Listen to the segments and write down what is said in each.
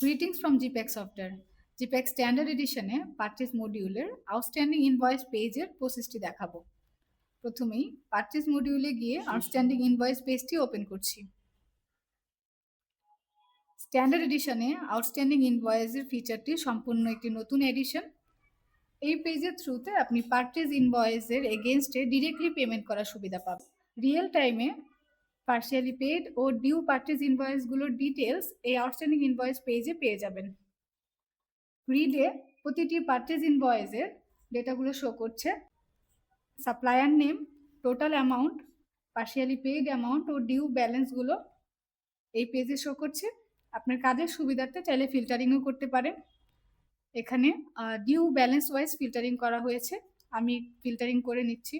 Greetings from GPAC software. GPAC standard এডিশনে purchase মডিউলের outstanding invoice পেজের প্রসেসটি দেখাবো। প্রথমেই পারচেজ মডিউলে গিয়ে আউটস্ট্যান্ডিং ইনভয়েস পেজটি ওপেন করছি। স্ট্যান্ডার্ড এডিশনে আউটস্ট্যান্ডিং ইনভয়েসের ফিচারটি সম্পূর্ণ একটি নতুন এডিশন। এই পেজের থ্রুতে আপনি পারচেজ ইনভয়েসের এগেনস্টে ডিরেক্টলি পেমেন্ট করার সুবিধা পাবেন। রিয়েল টাইমে পার্শিয়ালি পেড ও ডিউ পারচেজ ইনভয়েসগুলোর ডিটেলস এই আউটস্ট্যান্ডিং ইনভয়েস পেজে পেয়ে যাবেন। গ্রিডে প্রতিটি পারচেজ ইনভয়েসের ডেটাগুলো শো করছে। Supplier name, total amount, partially paid amount ও ডিউ ব্যালেন্সগুলো এই পেজে শো করছে। আপনার কাজের সুবিধার্থে চাইলে ফিল্টারিংও করতে পারেন। এখানে ডিউ ব্যালেন্স ওয়াইজ ফিল্টারিং করা হয়েছে, আমি ফিল্টারিং করে নিচ্ছি।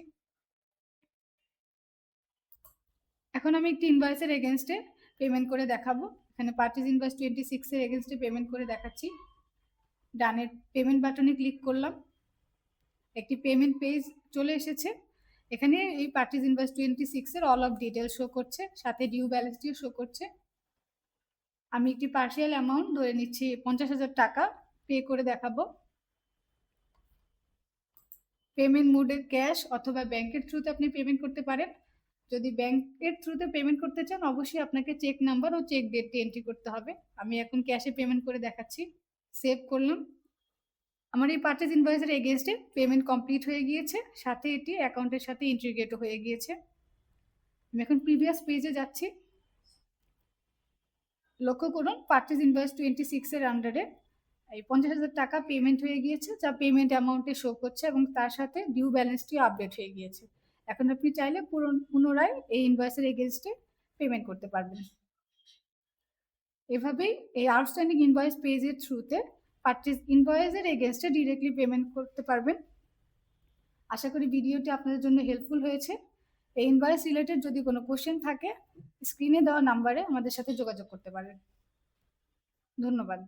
এখন আমি একটি ইনভয়েসের এগেনস্টে পেমেন্ট করে দেখাবো। এখানে পারচেজ ইনভয়েস 26 এর এগেনস্টে পেমেন্ট করে দেখাচ্ছি। ডানের পেমেন্ট বাটনে ক্লিক করলাম, একটি পেমেন্ট পেজ চলে এসেছে। এখানে এই পারচেজ ইনভয়েস 26 এর অল অফ ডিটেল শো করছে, সাথে ডিউ ব্যালেন্সটিও শো করছে। আমি একটি পার্শিয়াল অ্যামাউন্ট ধরে নিচ্ছি 50,000 টাকা পে করে দেখাবো। পেমেন্ট মোডে ক্যাশ অথবা ব্যাংকের থ্রুতে আপনি পেমেন্ট করতে পারেন। যদি ব্যাংকের থ্রুতে পেমেন্ট করতে চান অবশ্যই আপনাকে চেক নাম্বার ও চেক ডেটটি এন্ট্রি করতে হবে। আমি এখন ক্যাশে পেমেন্ট করে দেখাচ্ছি। সেভ করলাম। আমার এই পারচেজ ইনভয়েসের এগেনস্টে পেমেন্ট কমপ্লিট হয়ে গিয়েছে, সাথে এটি অ্যাকাউন্টের সাথে ইন্টিগ্রেট হয়ে গিয়েছে। আমি এখন প্রিভিয়াস পেজে যাচ্ছি। লক্ষ্য করুন পারচেজ ইনভয়েস 26 এর আন্ডারে এই 50,000 টাকা পেমেন্ট হয়ে গিয়েছে, যা পেমেন্ট অ্যামাউন্টে শো করছে এবং তার সাথে ডিউ ব্যালেন্সটিও আপডেট হয়ে গিয়েছে। এখন আপনি চাইলে পুনরায় এই ইনভয়েসের এগেনস্টে পেমেন্ট করতে পারবেন। এভাবেই এই আউটস্ট্যান্ডিং ইনভয়েস পেজের থ্রুতে পারচেজ ইনভয়েসের এগেনস্টে ডিরেক্টলি পেমেন্ট করতে পারবেন। আশা করি ভিডিওটি আপনাদের জন্য হেল্পফুল হয়েছে। এই ইনভয়েস রিলেটেড যদি কোনো কোশ্চেন থাকে স্ক্রিনে দেওয়া নাম্বারে আমাদের সাথে যোগাযোগ করতে পারেন। ধন্যবাদ।